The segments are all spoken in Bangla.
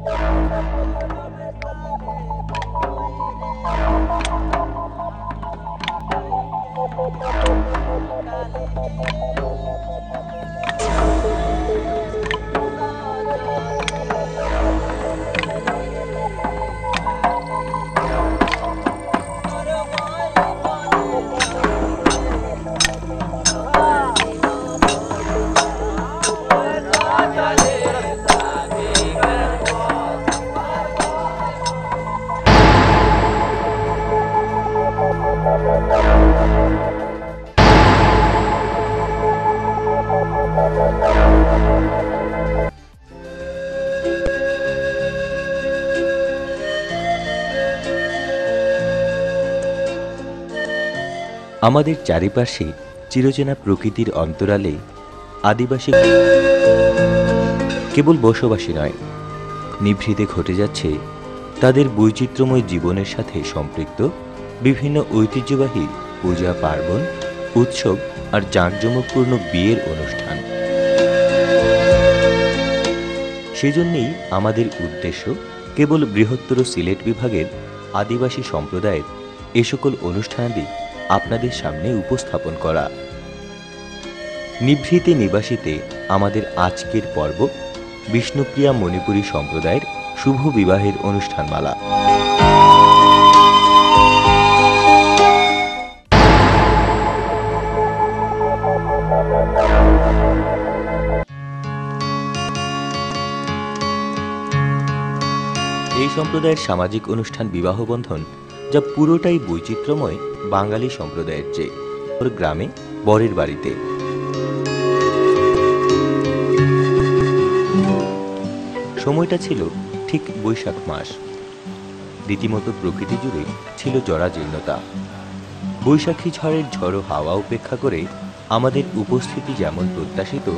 আমাদের চারিপাশে চিরচেনা প্রকৃতির অন্তরালে আদিবাসী কেবল বসবাসী নয়, নিভৃতে ঘটে যাচ্ছে তাদের বৈচিত্র্যময় জীবনের সাথে সম্পৃক্ত বিভিন্ন ঐতিহ্যবাহী পূজা পার্বণ, উৎসব আর জাঁকজমকপূর্ণ বিয়ের অনুষ্ঠান। সেজন্যই আমাদের উদ্দেশ্য কেবল বৃহত্তর সিলেট বিভাগের আদিবাসী সম্প্রদায়ের এ সকল অনুষ্ঠানাদি আপনাদের সামনে উপস্থাপন করা। নিভৃতে নিবাসীতে আমাদের আজকের পর্ব বিষ্ণুপ্রিয়া মণিপুরী সম্প্রদায়ের শুভ বিবাহের অনুষ্ঠানমালা। এই সম্প্রদায়ের সামাজিক অনুষ্ঠান বিবাহ বন্ধন, যা পুরোটাই বৈচিত্র্যময় বাঙালি সম্প্রদায়ের চেয়ে। ওর গ্রামে বরের বাড়িতে সময়টা ছিল ঠিক বৈশাখ মাস। রীতিমতো প্রকৃতি জুড়ে ছিল জরাজীর্ণতা। বৈশাখী ঝড়ের ঝড়ো হাওয়া উপেক্ষা করে আমাদের উপস্থিতি যেমন প্রত্যাশিত,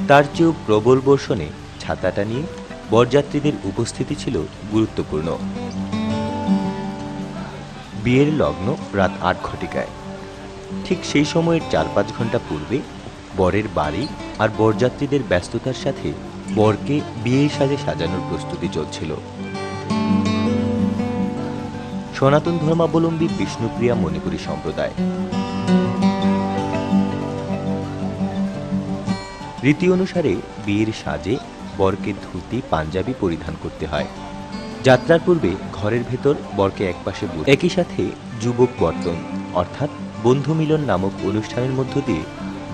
তার চেয়েও প্রবল বর্ষণে ছাতাটা নিয়ে বরযাত্রীদের উপস্থিতি ছিল গুরুত্বপূর্ণ। বিয়ের লগ্ন রাত ৮ ঘটিকায়। ঠিক সেই সময়ের ৪-৫ ঘন্টা পূর্বে বরের বাড়ি আর বরযাত্রীদের ব্যস্ততার সাথে বরকে বিয়ের সাজে সাজানোর প্রস্তুতি চলছিল। সনাতন ধর্মাবলম্বী বিষ্ণুপ্রিয়া মণিপুরী সম্প্রদায়। রীতি অনুসারে বিয়ের সাজে বরকে ধুতি পাঞ্জাবি পরিধান করতে হয়। যাত্রার পূর্বে ঘরের ভেতর বরকে একপাশে বসে একই সাথে যুবক বর্তন অর্থাৎ বন্ধু মিলন নামক অনুষ্ঠানের মধ্য দিয়ে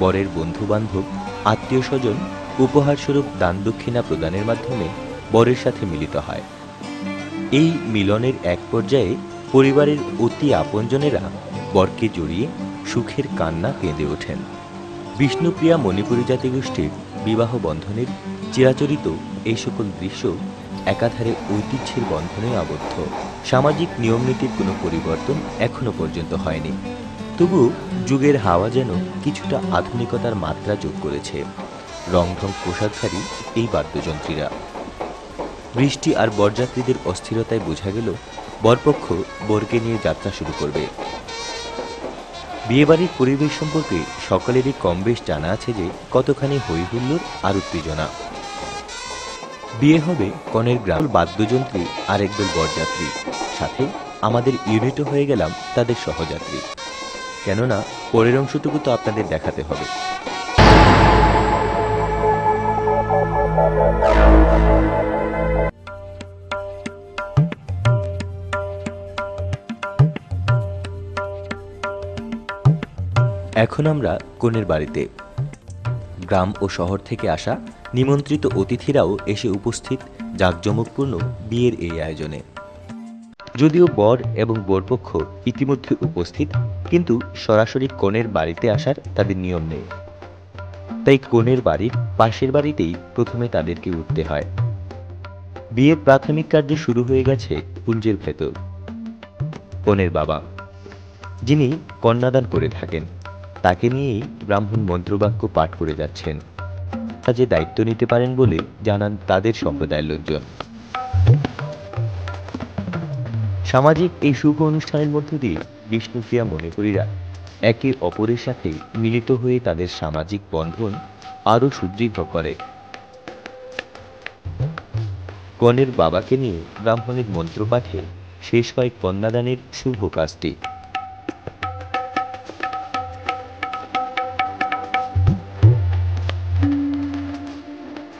বরের বন্ধু বান্ধব, আত্মীয় স্বজন উপহারস্বরূপ দান দক্ষিণা প্রদানের মাধ্যমে বরের সাথে মিলিত হয়। এই মিলনের এক পর্যায়ে পরিবারের অতি আপনজনেরা বরকে জড়িয়ে সুখের কান্না কেঁদে ওঠেন। বিষ্ণুপ্রিয়া মণিপুরী জাতিগোষ্ঠীর বিবাহ বন্ধনের চিরাচরিত এই সকল দৃশ্য একাধারে ঐতিহ্যের বন্ধনে আবদ্ধ। সামাজিক নিয়মনীতির কোনো পরিবর্তন এখনো পর্যন্ত হয়নি, তবু যুগের হাওয়া যেন কিছুটা আধুনিকতার মাত্রা যোগ করেছে। রংঢং পোশাকধারী এই বাদ্যযন্ত্রীরা। বৃষ্টি আর বরযাত্রীদের অস্থিরতায় বোঝা গেল বরপক্ষ বরকে নিয়ে যাত্রা শুরু করবে। বিয়েবাড়ির পরিবেশ সম্পর্কে সকলেরই কম বেশ জানা আছে যে কতখানি হইহুল্লোড় আর উত্তেজনা। বিয়ে হবে কনের গ্রাম বাদ্যযন্ত্রী আর একদল বরযাত্রী, সাথে আমাদের ইউনিটও হয়ে গেলাম তাদের সহযাত্রী। কেননা পরের অংশটুকু তো আপনাদের দেখাতে হবে। এখন আমরা কনের বাড়িতে। গ্রাম ও শহর থেকে আসা নিমন্ত্রিত অতিথিরাও এসে উপস্থিত জাঁকজমকপূর্ণ বিয়ের এই আয়োজনে। যদিও বর এবং বরপক্ষ ইতিমধ্যে উপস্থিত, কিন্তু সরাসরি কনের বাড়িতে আসার তাদের নিয়ম নেই। তাই কনের বাড়ির পাশের বাড়িতেই প্রথমে তাদেরকে উঠতে হয়। বিয়ের প্রাথমিক কার্য শুরু হয়ে গেছে কুঞ্জের ভেতর। কনের বাবা, যিনি কন্যাদান করে থাকেন, তাকে নিয়েই ব্রাহ্মণ মন্ত্রবাক্য পাঠ করে যাচ্ছেন। যে দায়িত্ব নিতে পারেন বলে জানান তাদের সম্প্রদায়ের লোকজন। সামাজিক এই শুভ অনুষ্ঠানের মধ্য দিয়ে বিষ্ণুপ্রিয়া মণিপুরীরা একে অপরের সাথে মিলিত হয়ে তাদের সামাজিক বন্ধন আরো সুদৃঢ় করে। কনের বাবাকে নিয়ে ব্রাহ্মণের মন্ত্রপাঠে শেষ হয় কন্যাদানের শুভ কাজটি।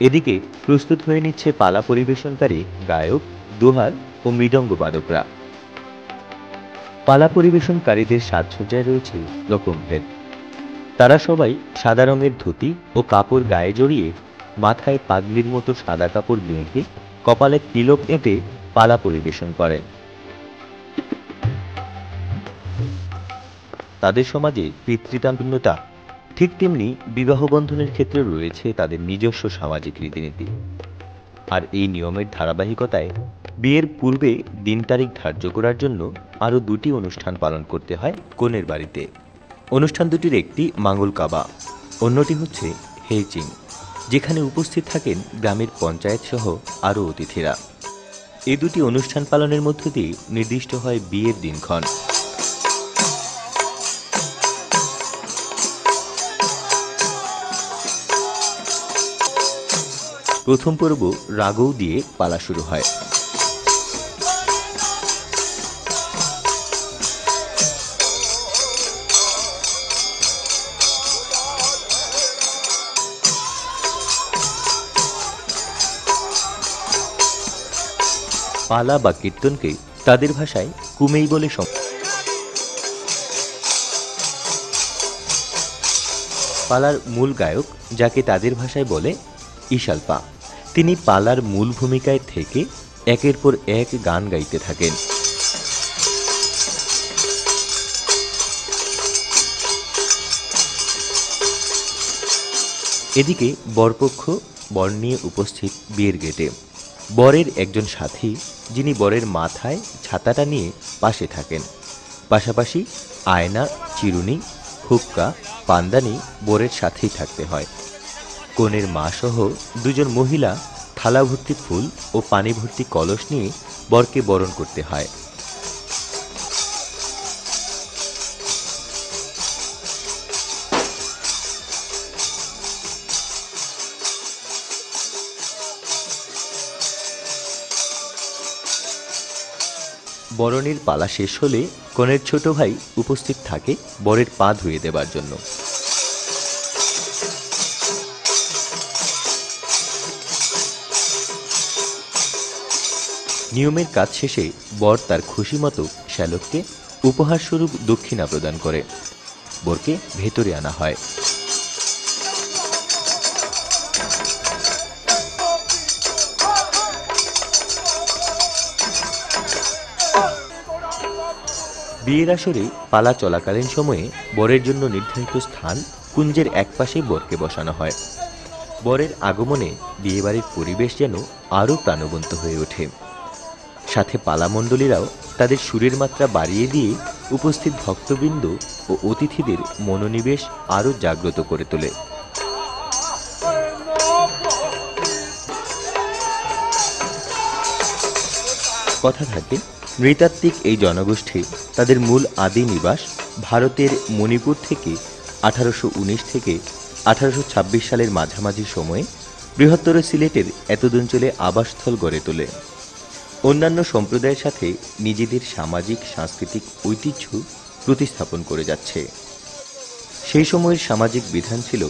এদিকে প্রস্তুত হয়ে নিচ্ছে পালা পরিবেশনকারী গায়ক, দোহার ও মৃদঙ্গ বাদকরা। পালা পরিবেশনকারীদের সাজসজ্জায় রয়েছে রকমভেদ। তারা সবাই সাদা রঙের ধুতি ও কাপড় গায়ে জড়িয়ে, মাথায় পাগড়ির মতো সাদা কাপড় বেঁধে, কপালে তিলক এঁটে পালা পরিবেশন করেন। তাদের সমাজে পিতৃতান্ত্রিকতা, ঠিক তেমনি বিবাহ বন্ধনের ক্ষেত্রে রয়েছে তাদের নিজস্ব সামাজিক রীতিনীতি। আর এই নিয়মের ধারাবাহিকতায় বিয়ের পূর্বে দিন তারিখ ধার্য করার জন্য আরও দুটি অনুষ্ঠান পালন করতে হয় কনের বাড়িতে। অনুষ্ঠান দুটির একটি মাঙ্গল কাবা, অন্যটি হচ্ছে হেইচিং, যেখানে উপস্থিত থাকেন গ্রামের পঞ্চায়েত সহ আরও অতিথিরা। এই দুটি অনুষ্ঠান পালনের মধ্য দিয়ে নির্দিষ্ট হয় বিয়ের দিনক্ষণ। প্রথম পর্ব রাগৌ দিয়ে পালা শুরু হয়। পালা বা কীর্তনকে তাদের ভাষায় কুমেই বলে। পালার মূল গায়ক, যাকে তাদের ভাষায় বলে ইশালপা, তিনি পালার মূল ভূমিকায় থেকে একের পর এক গান গাইতে থাকেন। এদিকে বরপক্ষ বর নিয়ে উপস্থিত বিয়ের গেটে। বরের একজন সাথী, যিনি বরের মাথায় ছাতাটা নিয়ে পাশে থাকেন। পাশাপাশি আয়না, চিরুনি, হুক্কা, পান্দানি বরের সাথেই থাকতে হয়। কনের মা সহ দুজন মহিলা থালা ভর্তি ফুল ও পানি ভর্তি কলস নিয়ে বরকে বরণ করতে হয়। বরণের পালা শেষ হলে কনের ছোট ভাই উপস্থিত থাকে বরের পা ধুয়ে দেবার জন্য। নিয়মের কাজ শেষে বর তার খুশি মতো শ্যালককে উপহার স্বরূপ দক্ষিণা প্রদান করে। বরকে ভেতরে আনা হয়। বিয়ের আসরে পালা চলাকালীন সময়ে বরের জন্য নির্ধারিত স্থান কুঞ্জের একপাশে বরকে বসানো হয়। বরের আগমনে বিয়েবাড়ির পরিবেশ যেন আরও প্রাণবন্ত হয়ে ওঠে। সাথে পালামণ্ডলীরাও তাদের সুরের মাত্রা বাড়িয়ে দিয়ে উপস্থিত ভক্তবৃন্দ ও অতিথিদের মনোনিবেশ আরও জাগ্রত করে তোলে। কথা থাকে, নৃতাত্ত্বিক এই জনগোষ্ঠী তাদের মূল আদি নিবাস ভারতের মণিপুর থেকে 1819 থেকে 1826 সালের মাঝামাঝি সময়ে বৃহত্তর সিলেটের এতদ অঞ্চলে আবাসস্থল গড়ে তোলে। অন্যান্য সম্প্রদায়ের সাথে নিজেদের সামাজিক সাংস্কৃতিক ঐতিহ্য প্রতিস্থাপন করে যাচ্ছে। সেই সময়ের সামাজিক বিধান ছিল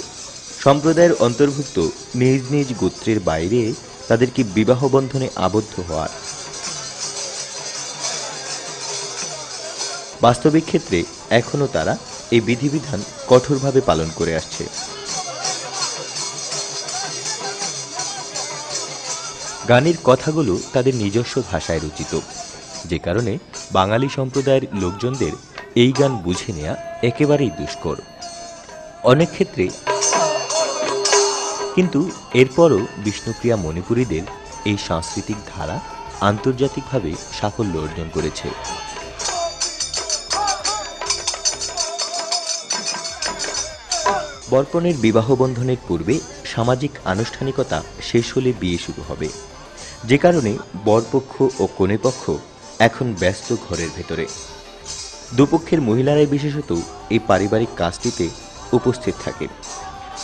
সম্প্রদায়ের অন্তর্ভুক্ত নিজ নিজ গোত্রের বাইরে তাদেরকে বিবাহ বন্ধনে আবদ্ধ হওয়ার। বাস্তবিক ক্ষেত্রে এখনও তারা এই বিধিবিধান কঠোরভাবে পালন করে আসছে। গানের কথাগুলো তাদের নিজস্ব ভাষায় রচিত, যে কারণে বাঙালি সম্প্রদায়ের লোকজনদের এই গান বুঝে নেওয়া একেবারেই দুষ্কর অনেক ক্ষেত্রে। কিন্তু এরপরও বিষ্ণুপ্রিয়া মণিপুরীদের এই সাংস্কৃতিক ধারা আন্তর্জাতিকভাবে সাফল্য অর্জন করেছে। বরকনের বিবাহ বন্ধনের পূর্বে সামাজিক আনুষ্ঠানিকতা শেষ হলে বিয়ে শুরু হবে, যে কারণে বরপক্ষ ও কনেপক্ষ এখন ব্যস্ত ঘরের ভেতরে। দুপক্ষের মহিলারাই বিশেষত এই পারিবারিক কাজটিতে উপস্থিত থাকে।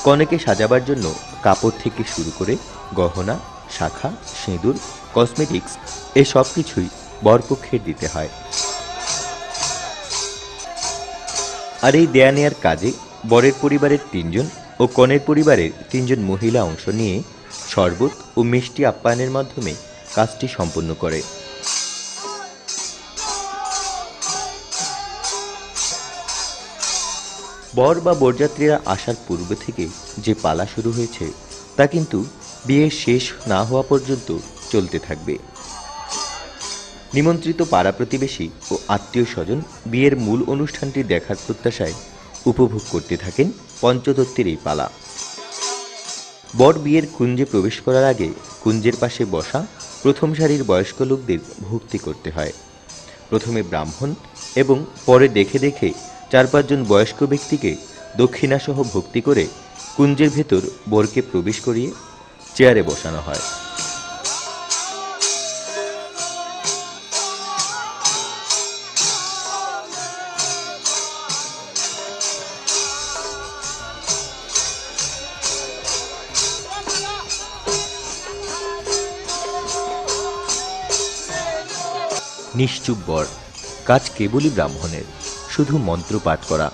কনেকে সাজাবার জন্য কাপড় থেকে শুরু করে গহনা, শাখা, সিঁদুর, কসমেটিক্স এ সব কিছুই বরপক্ষের দিতে হয়। আর এই দেয়া নেয়ার কাজে বরের পরিবারের ৩ জন ও কনের পরিবারের ৩ জন মহিলা অংশ নিয়ে শরবত ও মিষ্টি আপ্যায়নের মাধ্যমে কাজটি সম্পন্ন করে। বর বা বরযাত্রীরা আসার পূর্ব থেকে যে পালা শুরু হয়েছে তা কিন্তু বিয়ে শেষ না হওয়া পর্যন্ত চলতে থাকবে। নিমন্ত্রিত পাড়া প্রতিবেশী ও আত্মীয় স্বজন বিয়ের মূল অনুষ্ঠানটি দেখার প্রত্যাশায় উপভোগ করতে থাকেন পঞ্চদত্তের এই পালা। বর বিয়ের কুঞ্জে প্রবেশ করার আগে কুঞ্জের পাশে বসা প্রথম সারির বয়স্ক লোকদের ভক্তি করতে হয়। প্রথমে ব্রাহ্মণ এবং পরে দেখে দেখে ৪-৫ জন বয়স্ক ব্যক্তিকে দক্ষিণাসহ ভক্তি করে কুঞ্জের ভেতর বরকে প্রবেশ করিয়ে চেয়ারে বসানো হয়। নিশ্চুপ বর, কাজ কেবলই ব্রাহ্মণের, শুধু মন্ত্র পাঠ করা।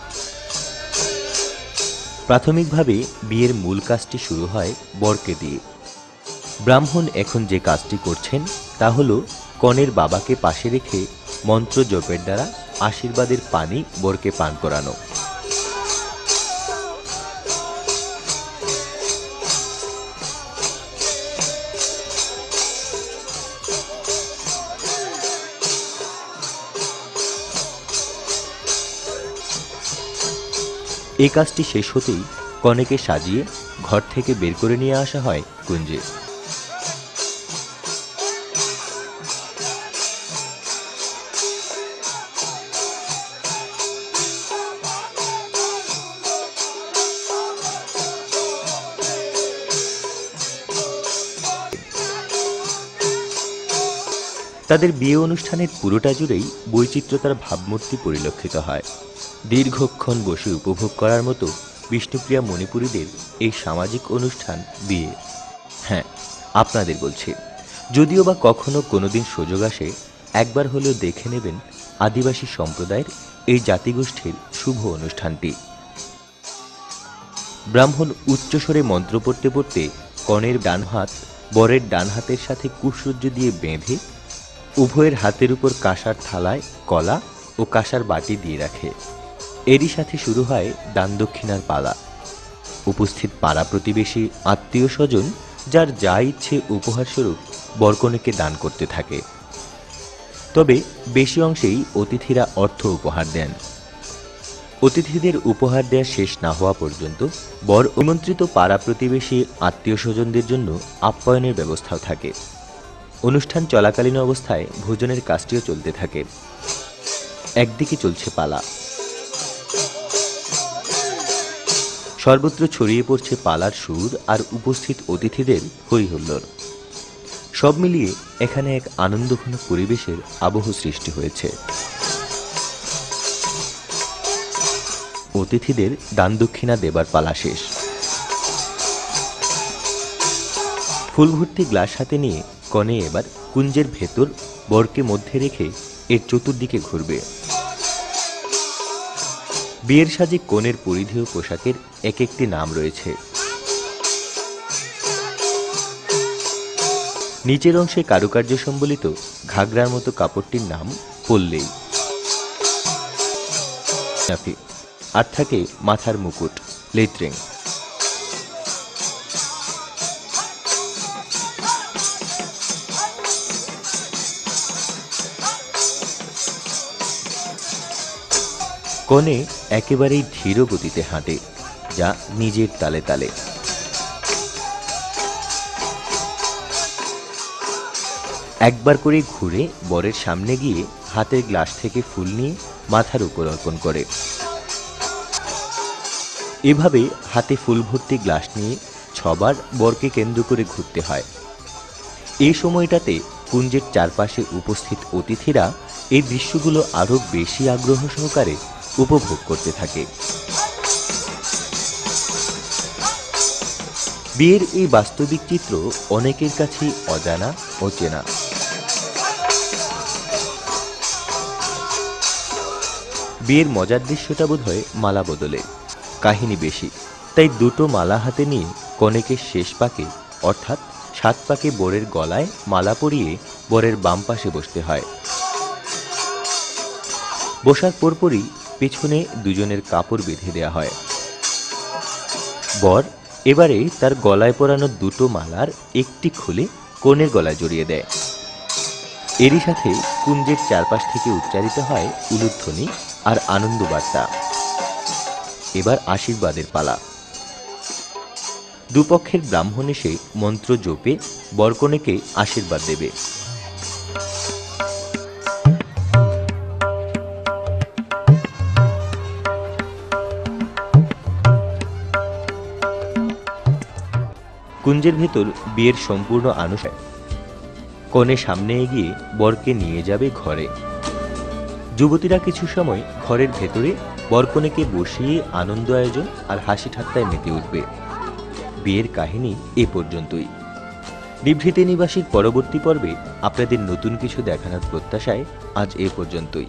প্রাথমিকভাবে বিয়ের মূল কাজটি শুরু হয় বরকে দিয়ে। ব্রাহ্মণ এখন যে কাজটি করছেন তা হল কনের বাবাকে পাশে রেখে মন্ত্র জপের দ্বারা আশীর্বাদের পানি বরকে পান করানো। এই কাজটি শেষ হতেই কনেকে সাজিয়ে ঘর থেকে বের করে নিয়ে আসা হয় কুঞ্জে। তাদের বিয়ে অনুষ্ঠানের পুরোটা জুড়েই বৈচিত্র্যতার ভাবমূর্তি পরিলক্ষিত হয়। দীর্ঘক্ষণ বসে উপভোগ করার মতো বিষ্ণুপ্রিয়া মণিপুরীদের এই সামাজিক অনুষ্ঠান বিয়ে। হ্যাঁ, আপনাদের বলছি, যদিও বা কখনো কোনোদিন সুযোগ আসে একবার হলেও দেখে নেবেন আদিবাসী সম্প্রদায়ের এই জাতিগোষ্ঠীর শুভ অনুষ্ঠানটি। ব্রাহ্মণ উচ্চস্বরে মন্ত্র পড়তে পড়তে কনের ডান হাত বরের ডান হাতের সাথে কুশরুজ্জু দিয়ে বেঁধে উভয়ের হাতের উপর কাঁসার থালায় কলা ও কাঁসার বাটি দিয়ে রাখে। এরই সাথে শুরু হয় দান দক্ষিণার পালা। উপস্থিত পাড়া প্রতিবেশী আত্মীয় স্বজন যার যা ইচ্ছে উপহারস্বরূপ বরকনেকে দান করতে থাকে। তবে বেশি অংশেই অতিথিরা অর্থ উপহার দেন। অতিথিদের উপহার দেওয়া শেষ না হওয়া পর্যন্ত বর নিমন্ত্রিত পাড়া প্রতিবেশী আত্মীয় স্বজনদের জন্য আপ্যায়নের ব্যবস্থাও থাকে। অনুষ্ঠান চলাকালীন অবস্থায় ভোজনের কাজটিও চলতে থাকে। একদিকে চলছে পালা, সর্বত্র ছড়িয়ে পড়ছে পালার সুর আর উপস্থিত অতিথিদের হইহুল্লোড়। সব মিলিয়ে এখানে এক আনন্দঘন পরিবেশের আবহ সৃষ্টি হয়েছে। অতিথিদের দান দক্ষিণা দেবার পালা শেষ। ফুল ভর্তি গ্লাস হাতে নিয়ে কনে এবার কুঞ্জের ভেতর বরকে মধ্যে রেখে এর চতুর্দিকে ঘুরবে। বিয়ের সাজে কনের পরিধেয় পোশাকের এক একটি নাম রয়েছে। নিচের অংশে কারুকার্য সম্বলিত ঘাগরার মতো কাপড়টির নাম পল্লেই, আর থাকে মাথার মুকুট লেত্রেং। কনে একেবারেই ধীর গতিতে হাঁটে, যা নিজের তালে তালে। একবার করে ঘুরে বরের সামনে গিয়ে হাতের গ্লাস থেকে ফুল নিয়ে মাথার উপর অর্পণ করে। এভাবে হাতে ফুল ভর্তি গ্লাস নিয়ে 6 বার বরকে কেন্দ্র করে ঘুরতে হয়। এই সময়টাতে কুঞ্জের চারপাশে উপস্থিত অতিথিরা এই দৃশ্যগুলো আরো বেশি আগ্রহ সহকারে উপভোগ করতে থাকে। বিয়ের এই বাস্তবিক চিত্র অনেকের কাছেই অজানা ও চেনা। বিয়ের মজার দৃশ্যটা বোধহয় মালা বদলে, কাহিনী বেশি। তাই দুটো মালা হাতে নিয়ে কনেকের শেষ পাকে অর্থাৎ 7 পাকে বরের গলায় মালা পরিয়ে বরের বাম পাশে বসতে হয়। বসার পরপরই পেছনে দুজনের কাপড় বেঁধে দেওয়া হয়। বর এবারে তার গলায় পরানো দুটো মালার একটি খুলে কনের গলায় জড়িয়ে দেয়। এরই সাথে কুঞ্জের চারপাশ থেকে উচ্চারিত হয় উলুধ্বনি আর আনন্দ বার্তা। এবার আশীর্বাদের পালা। দুপক্ষের ব্রাহ্মণ এসে মন্ত্র জপে বরকনেকে আশীর্বাদ দেবে। কুঞ্জের ভেতর বিয়ের সম্পূর্ণ আনুষ্ঠানিক। কনে সামনে এগিয়ে বরকে নিয়ে যাবে ঘরে। যুবতীরা কিছু সময় ঘরের ভেতরে বরকনেকে বসিয়ে আনন্দ আয়োজন আর হাসি ঠাট্টায় মেতে উঠবে। বিয়ের কাহিনী এ পর্যন্তই। নিভৃতে নিবাসীর পরবর্তী পর্বে আপনাদের নতুন কিছু দেখানোর প্রত্যাশায় আজ এ পর্যন্তই।